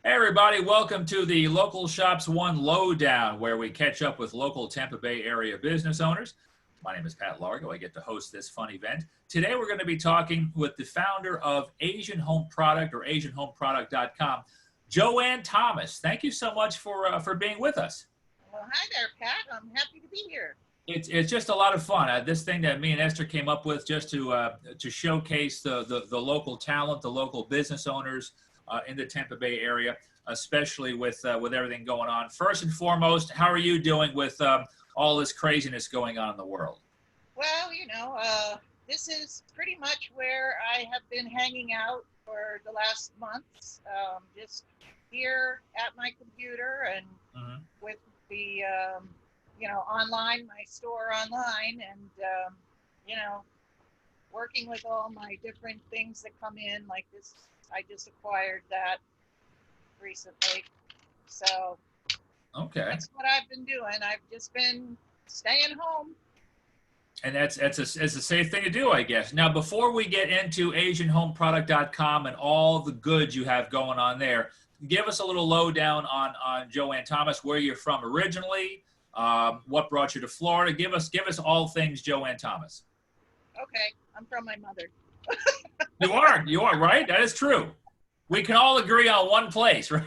Hey everybody, welcome to the LocalShops1 Lowdown, where we catch up with local Tampa Bay area business owners. My name is Pat Largo. I get to host this fun event. Today we're going to be talking with the founder of Asian Home Product or AsianHomeProduct.com, Joanne Thomas. Thank you so much for being with us. Well, hi there, Pat. I'm happy to be here. It's just a lot of fun. This thing that me and Esther came up with just to showcase the local talent, the local business owners in the Tampa Bay area, especially with everything going on. First and foremost, how are you doing with all this craziness going on in the world? Well, this is pretty much where I have been hanging out for the last months, just here at my computer and with the, online, my store online, and, working with all my different things that come in, like this. I just acquired that recently. So Okay. that's what I've been doing. I've just been staying home. And it's a safe thing to do, I guess. Now, before we get into AsianHomeProduct.com and all the goods you have going on there, give us a little lowdown on Joanne Thomas, where you're from originally, what brought you to Florida. Give us all things Joanne Thomas. Okay, I'm from my mother. You are, right? That is true. We can all agree on one place, right?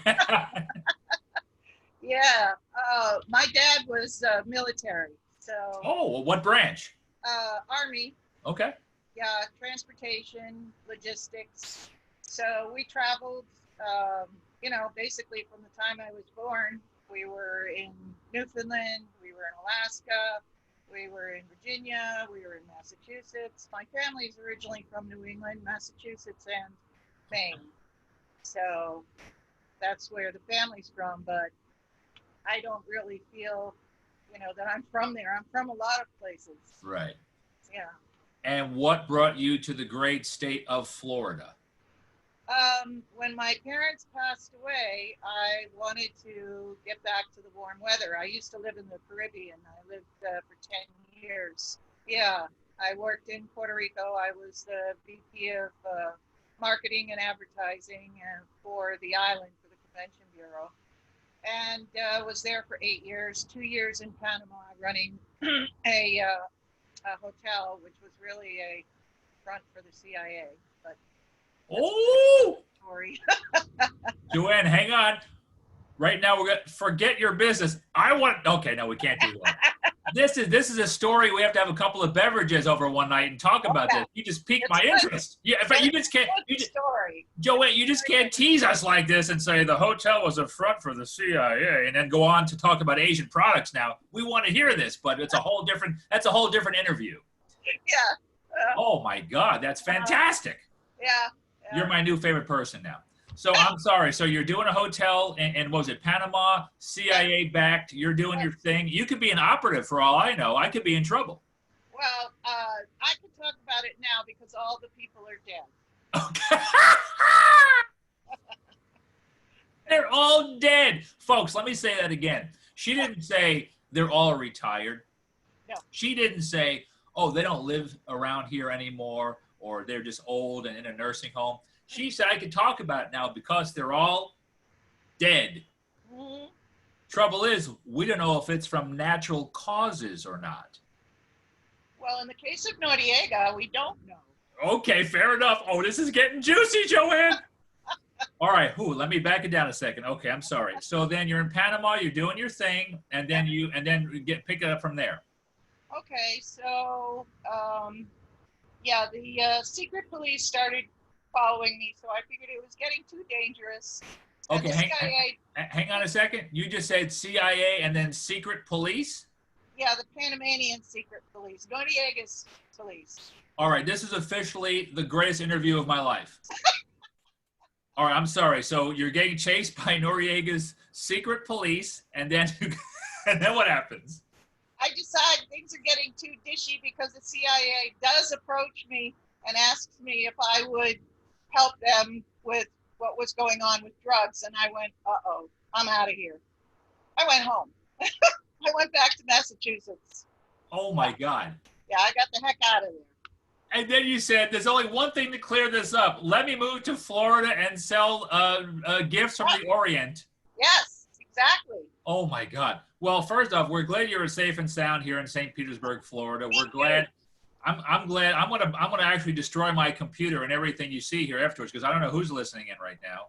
Yeah, my dad was military, so. Oh, what branch? Army. Okay. Yeah, transportation, logistics. So we traveled, basically from the time I was born. We were in Newfoundland, we were in Alaska, we were in Virginia, we were in Massachusetts. My family's originally from New England, Massachusetts, and Maine. So that's where the family's from, but I don't really feel, that I'm from there. I'm from a lot of places. Right. Yeah. And what brought you to the great state of Florida? When my parents passed away, I wanted to get back to the warm weather. I used to live in the Caribbean. I lived for 10 years. Yeah, I worked in Puerto Rico. I was the VP of marketing and advertising for the island, for the Convention Bureau. And was there for 8 years, 2 years in Panama running a hotel, which was really a front for the CIA. But story. Joanne, hang on. Right now, we're gonna forget your business. Okay, no, we can't do that. This is a story. We have to have a couple of beverages over one night and talk about this. You just piqued my interest. Yeah, in fact, you just can't. Joanne, you just can't tease us like this and say the hotel was a front for the CIA, and then go on to talk about Asian products. Now we want to hear this, but it's a whole different. That's a whole different interview. Yeah. Oh my God, that's fantastic. Yeah. You're my new favorite person now. So I'm sorry. So you're doing a hotel, and was it Panama, CIA backed? You're doing your thing. You could be an operative for all I know. I could be in trouble. Well, I can talk about it now because all the people are dead. Okay. They're all dead. Folks, let me say that again. She didn't say they're all retired. No. She didn't say, oh, they don't live around here anymore, or they're just old and in a nursing home. She said I could talk about it now because they're all dead. Mm-hmm. Trouble is, we don't know if it's from natural causes or not. Well, in the case of Noriega, we don't know. Okay, fair enough. Oh, this is getting juicy, Joanne. All right, let me back it down a second. Okay, I'm sorry. So then you're in Panama, you're doing your thing, and then pick it up from there. Okay, so the secret police started following me, so I figured it was getting too dangerous. Okay, hang on a second. You just said CIA and then secret police? Yeah, the Panamanian secret police, Noriega's police. All right, this is officially the greatest interview of my life. All right, I'm sorry. So you're getting chased by Noriega's secret police, and then what happens? I decide things are getting too dishy because the CIA does approach me and asks me if I would help them with what was going on with drugs. And I went, uh-oh, I'm out of here. I went home. I went back to Massachusetts. Oh, my God. Yeah, I got the heck out of there. And then you said, there's only one thing to clear this up. Let me move to Florida and sell gifts from the Orient. Yes, exactly. Oh my God. Well, first off, we're glad you're safe and sound here in St. Petersburg, Florida. We're glad. I'm glad. I'm gonna actually destroy my computer and everything you see here afterwards because I don't know who's listening in right now.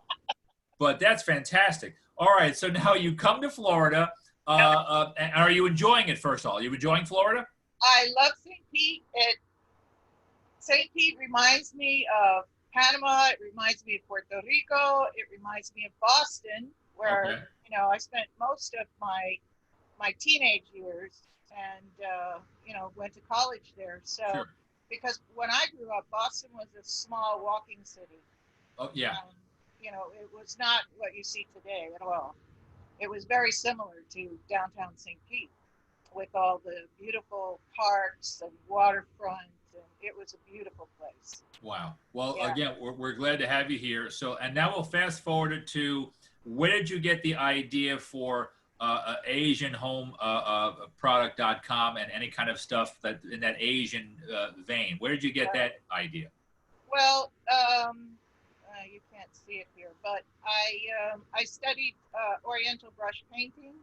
But that's fantastic. All right, so now you come to Florida. Yep. And are you enjoying it? First of all, you enjoying Florida? I love St. Pete. St. Pete reminds me of Panama. It reminds me of Puerto Rico. It reminds me of Boston, where Okay. I spent most of my teenage years, and went to college there. So, Sure. because when I grew up, Boston was a small walking city. Oh yeah. It was not what you see today at all. It was very similar to downtown St. Pete with all the beautiful parks and waterfront, and it was a beautiful place. Wow. Well, Yeah. again, we're glad to have you here. So, and now we'll fast forward it to where did you get the idea for Asian home product.com and any kind of stuff that in that Asian vein? Where did you get that idea? Well, you can't see it here, but I studied Oriental brush painting.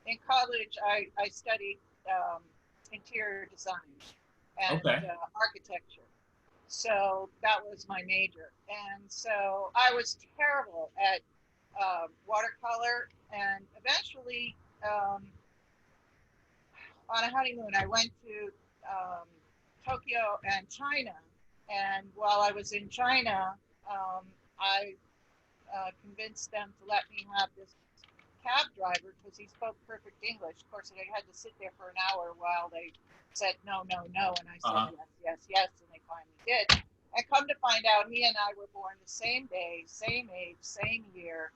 In college, I studied interior design and Okay. architecture. So that was my major. And so I was terrible at watercolor. And eventually, on a honeymoon, I went to Tokyo and China. And while I was in China, I convinced them to let me have this cab driver because he spoke perfect English. Of course, I had to sit there for an hour while they said no, no, no, and I said yes, yes, yes, and they finally did. And come to find out, he and I were born the same day, same age, same year,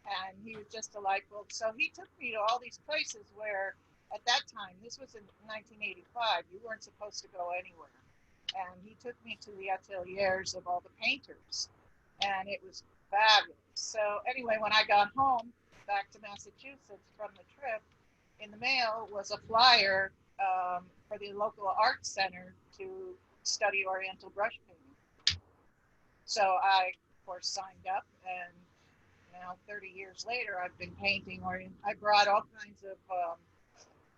and he was just delightful. So he took me to all these places where, at that time, this was in 1985, you weren't supposed to go anywhere. And he took me to the ateliers of all the painters, and it was fabulous. So anyway, when I got home, back to Massachusetts from the trip, in the mail was a flyer for the local art center to study Oriental brush painting. So I, of course, signed up, and now 30 years later, I've been painting Orient. I brought all kinds of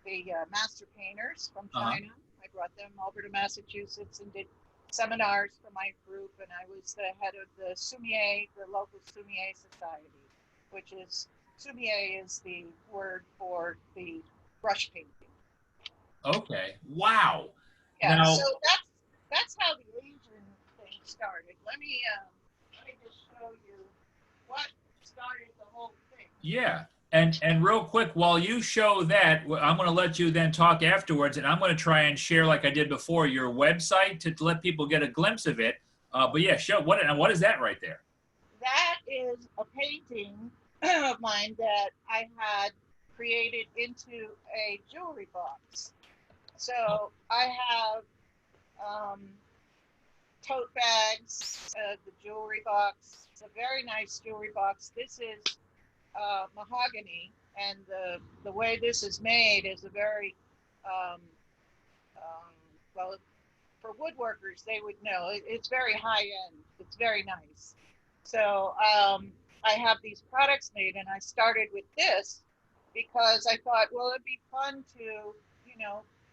the master painters from China. I brought them over to Massachusetts and did seminars for my group, and I was the head of the Sumier, the local Sumier Society, which is Sumier is the word for the brush painting. Okay. Wow. Yeah, Now, so that's how the Asian thing started. Let me just show you what started the whole thing. yeah. And real quick, while you show that, I'm going to let you then talk afterwards, and I'm going to try and share, like I did before, your website to let people get a glimpse of it. But yeah, show what is that right there? That is a painting of mine that I had created into a jewelry box. So I have tote bags, the jewelry box. It's a very nice jewelry box. This is mahogany, and the way this is made is a very um, well, for woodworkers they would know it's very high end. It's very nice. So I have these products made, and I started with this because I thought, well, it'd be fun to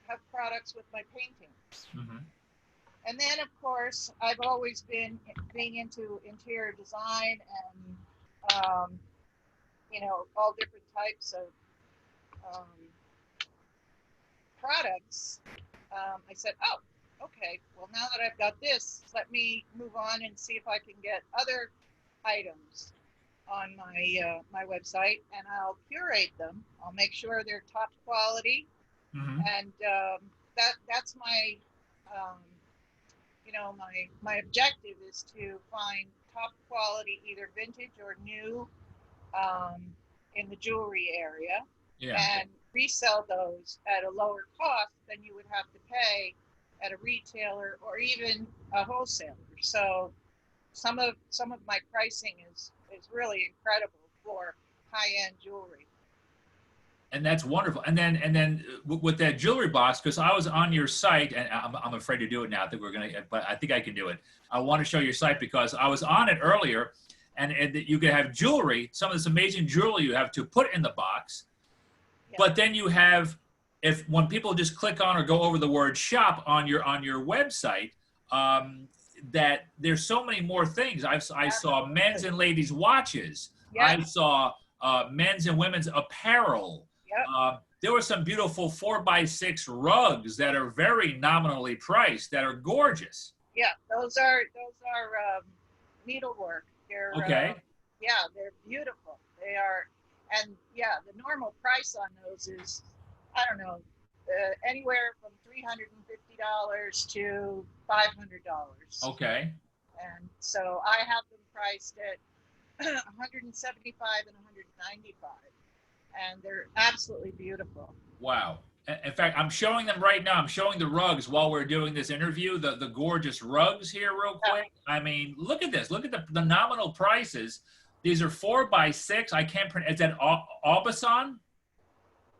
have products with my paintings. Mm-hmm. And then, of course, I've always been being into interior design and all different types of products. I said, oh, okay, well, now that I've got this, let me move on and see if I can get other items on my website, and I'll curate them. I'll make sure they're top quality, Mm-hmm. and that's my my objective is to find top quality, either vintage or new, um, in the jewelry area, Yeah. and resell those at a lower cost than you would have to pay at a retailer or even a wholesaler. So some of my pricing is really incredible for high-end jewelry. And that's wonderful. And then with that jewelry box, because I was on your site, and I'm afraid to do it now. I think but I think I can do it. I want to show your site because I was on it earlier, and you can have jewelry, some of this amazing jewelry you have to put in the box, Yeah. but then you have, when people just click on or go over the word shop on your website, that there's so many more things. I saw men's and ladies watches. Yeah. I saw men's and women's apparel. Yep. There were some beautiful 4x6 rugs that are very nominally priced that are gorgeous. Yeah, those are needlework. They're Okay. yeah, they're beautiful. They are, and yeah, the normal price on those is, I don't know, anywhere from $350 to $500. Okay. And so I have them priced at 175 and 195, and they're absolutely beautiful. Wow. In fact, I'm showing them right now. I'm showing the rugs while we're doing this interview, the gorgeous rugs here real quick. Yeah. I mean, look at this. Look at the nominal prices. These are 4x6. I can't pronounce. Is that Aubusson?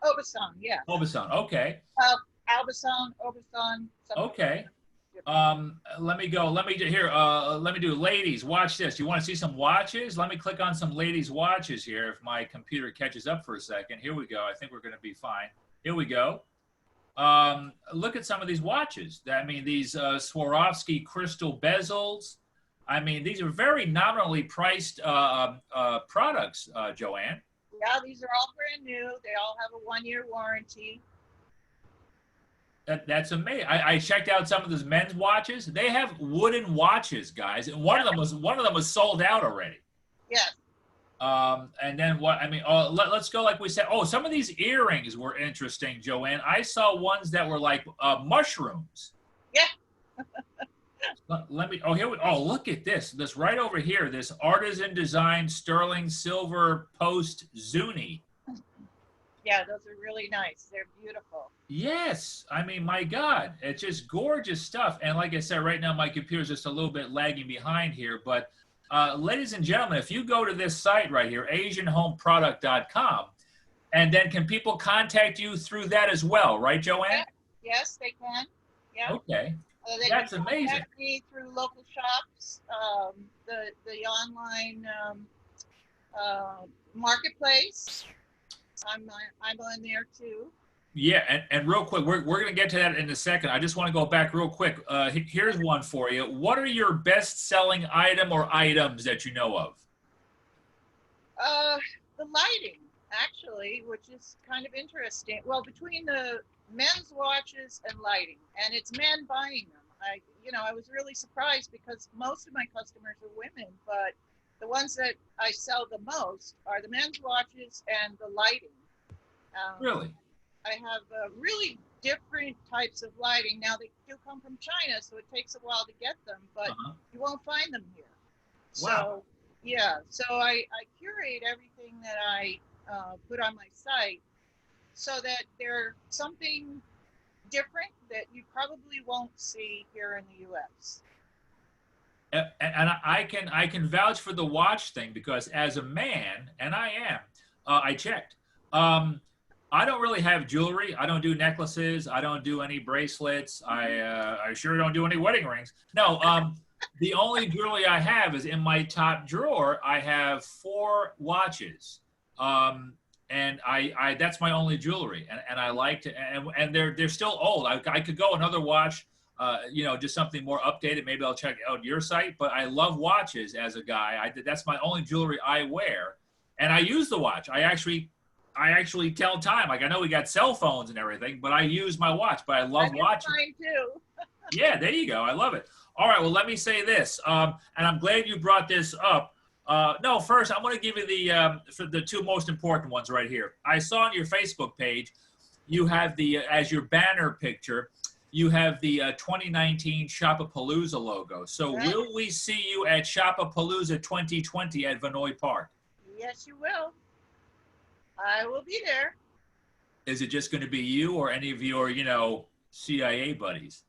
Aubusson, yeah. Aubusson, okay. Aubusson. Okay. Let me go. Let me do ladies. Watch this. You want to see some watches? Let me click on some ladies' watches here if my computer catches up for a second. Here we go. I think we're going to be fine. Here we go. Look at some of these watches. I mean, these Swarovski crystal bezels. I mean, these are very nominally priced products, Joanne. Yeah, these are all brand new. They all have a 1-year warranty. That's amazing. I checked out some of those men's watches. They have wooden watches, guys, and one of them was sold out already. Yes. And then what? I mean, let's go like we said. Oh, some of these earrings were interesting, Joanne. I saw ones that were like mushrooms. Yeah. Let me. Oh, here we. Oh, look at this. This right over here. This artisan design sterling silver post Zuni. Yeah, those are really nice. They're beautiful. Yes. I mean, my God, it's just gorgeous stuff. And like I said, right now my computer's just a little bit lagging behind here. But ladies and gentlemen, if you go to this site right here, AsianHomeProduct.com, and then can people contact you through that as well, right, Joanne? Yeah. Yes, they can. Yeah. Okay. That's amazing. Contact me through LocalShops, the online marketplace. I'm on there too. Yeah, and real quick, we're going to get to that in a second. I just want to go back real quick. Here's one for you. What are your best-selling item or items that you know of? The lighting, actually, which is kind of interesting. Well, between the men's watches and lighting, and it's men buying them. I was really surprised because most of my customers are women, but the ones that I sell the most are the men's watches and the lighting. Really? I have really different types of lighting. Now, they do come from China, so it takes a while to get them, but you won't find them here. Wow. So, yeah. So I curate everything that I put on my site so that they're something different that you probably won't see here in the U.S. And I can vouch for the watch thing because as a man, and I am, I checked. I don't really have jewelry. I don't do necklaces. I don't do any bracelets. I sure don't do any wedding rings. No, the only jewelry I have is in my top drawer. I have 4 watches. And I that's my only jewelry. And I like to, and they're still old. I could go another watch, just something more updated. Maybe I'll check out your site, but I love watches as a guy. That's my only jewelry I wear. And I use the watch. I actually tell time. Like, I know we got cell phones and everything, but I use my watch. But I love watching. Mine too. Yeah, there you go. I love it. All right. Well, let me say this, and I'm glad you brought this up. No, first I'm going to give you for the 2 most important ones right here. I saw on your Facebook page, you have as your banner picture, you have the 2019 Shopapalooza logo. So right. Will we see you at Shopapalooza 2020 at Vinoy Park? Yes, you will. I will be there. Is it just going to be you or any of your, CIA buddies?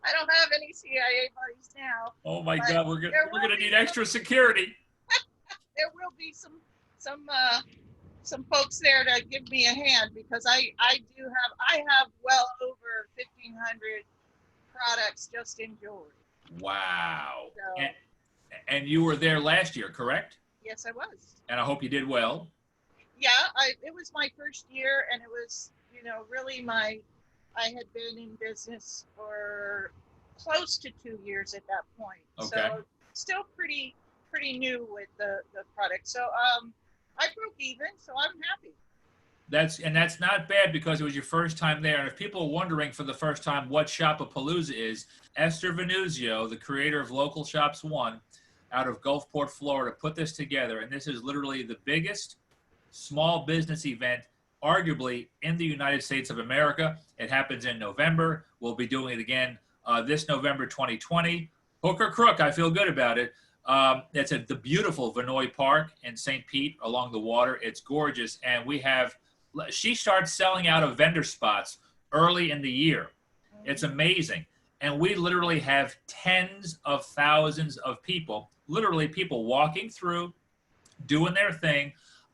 I don't have any CIA buddies now. Oh my God, we're gonna need extra security. There will be some some folks there to give me a hand, because I have well over 1,500 products just in jewelry. Wow. So And you were there last year, correct? yes, I was. And I hope you did well. Yeah, it was my first year, and it was, really I had been in business for close to 2 years at that point. Okay. So still pretty new with the product. So I broke even, so I'm happy. That's not bad because it was your first time there. And if people are wondering for the first time what Shopapalooza is, Esther Venuzio, the creator of LocalShops1 out of Gulfport, Florida, put this together. And this is literally the biggest small business event, arguably, in the United States of America. It happens in November. We'll be doing it again this November 2020. Hook or crook, I feel good about it. It's at the beautiful Vinoy Park in St. Pete along the water. It's gorgeous. And she starts selling out of vendor spots early in the year. It's amazing. And we literally have tens of thousands of people, literally people walking through, doing their thing.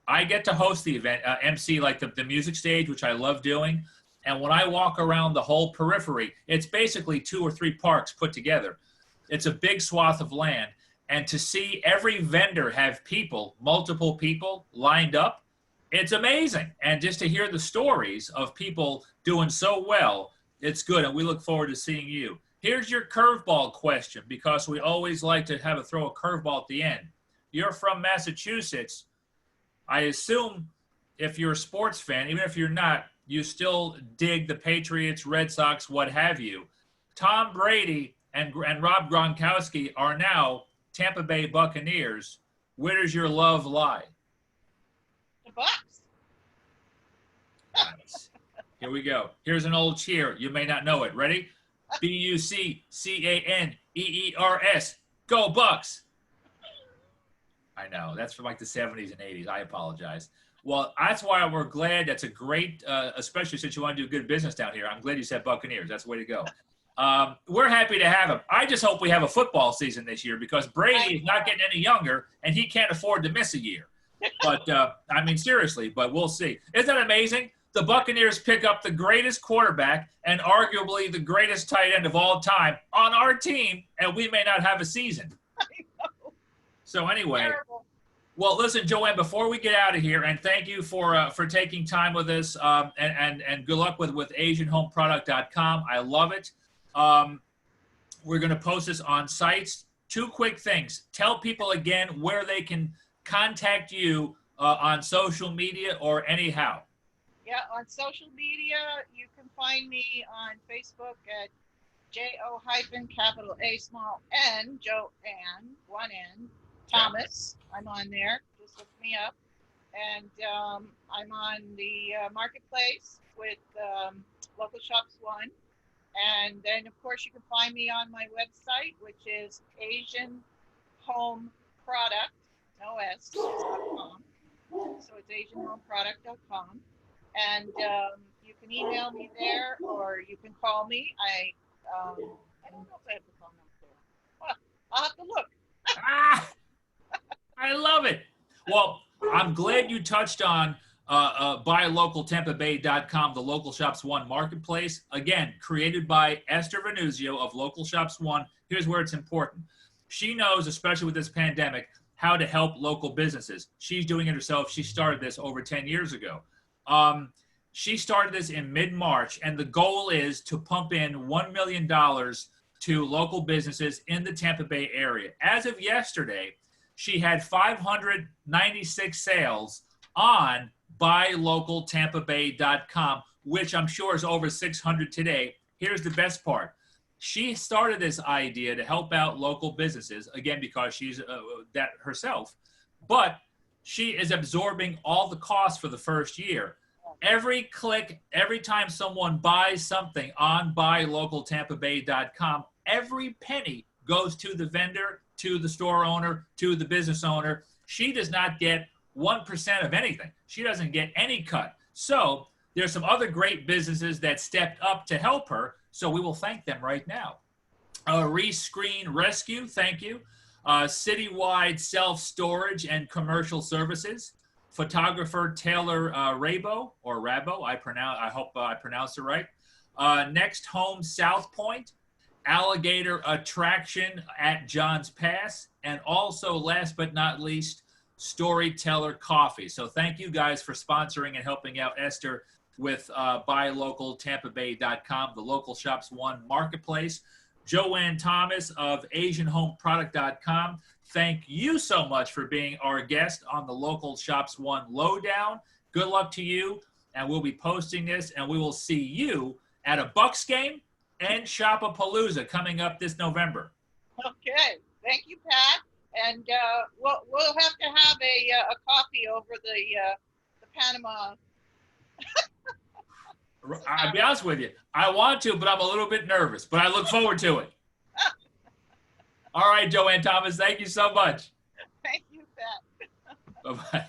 I get to host the event, MC like the music stage, which I love doing. And when I walk around the whole periphery, it's basically 2 or 3 parks put together. It's a big swath of land. And to see every vendor have people, multiple people lined up, it's amazing. And just to hear the stories of people doing so well, it's good. And we look forward to seeing you. Here's your curveball question, because we always like to throw a curveball at the end. You're from Massachusetts. I assume if you're a sports fan, even if you're not, you still dig the Patriots, Red Sox, what have you. Tom Brady and Rob Gronkowski are now Tampa Bay Buccaneers. Where does your love lie? The Bucks. Nice. Here we go. Here's an old cheer. You may not know it. Ready? Buccaneers. Go Bucks. I know. That's from like the 70s and 80s. I apologize. Well, that's why we're glad. That's a great, especially since you want to do good business down here. I'm glad you said Buccaneers. That's the way to go. We're happy to have him. I just hope we have a football season this year, because Brady is not getting any younger, and he can't afford to miss a year. But, I mean, seriously, but we'll see. Isn't that amazing? The Buccaneers pick up the greatest quarterback and arguably the greatest tight end of all time on our team, and we may not have a season. I know. So anyway, Terrible. well, listen, Joanne, before we get out of here, and thank you for taking time with us, and good luck with AsianHomeProduct.com. I love it. We're going to post this on sites. 2 quick things. Tell people again where they can contact you on social media or anyhow. Yeah, on social media, you can find me on Facebook at JO-A Joanne, 1 N, Thomas. I'm on there. Just look me up. And I'm on the marketplace with LocalShops1. And then, of course, you can find me on my website, which is AsianHomeProduct.com. So it's AsianHomeProduct.com. And you can email me there, or you can call me. I don't know if I have the phone number there. Well, I'll have to look. I love it. Well, I'm glad you touched on BuyLocalTampaBay.com, the LocalShops1 marketplace. Again, created by Esther Venuzio of LocalShops1. Here's where it's important. She knows, especially with this pandemic, how to help local businesses. She's doing it herself. She started this over 10 years ago. She started this in mid-March, and the goal is to pump in $1 million to local businesses in the Tampa Bay area. As of yesterday, she had 596 sales on BuyLocalTampaBay.com, which I'm sure is over 600 today. Here's the best part. She started this idea to help out local businesses, again, because she's that herself, but she is absorbing all the costs for the first year. Every click, every time someone buys something on BuyLocalTampaBay.com, every penny goes to the vendor, to the store owner, to the business owner. She does not get 1% of anything. She doesn't get any cut. So there's some other great businesses that stepped up to help her. So we will thank them right now. Rescreen Rescue, thank you. Citywide Self-Storage and Commercial Services. photographer Taylor Rabo or Rabo. I hope I pronounced it right. Next Home South Point, Alligator Attraction at John's Pass, and also last but not least, Storyteller Coffee. So thank you guys for sponsoring and helping out Esther with buylocaltampabay.com, the LocalShops1 marketplace. Joanne Thomas of AsianHomeProduct.com. Thank you so much for being our guest on the LocalShops1 Lowdown. Good luck to you, and we'll be posting this, and we will see you at a Bucks game and Shopapalooza coming up this November. Okay, thank you, Pat. And we'll have to have a coffee over the Panama. I'll be honest with you, I want to, but I'm a little bit nervous, but I look forward to it. All right, Joanne Thomas, thank you so much. Thank you, Pat. Bye-bye.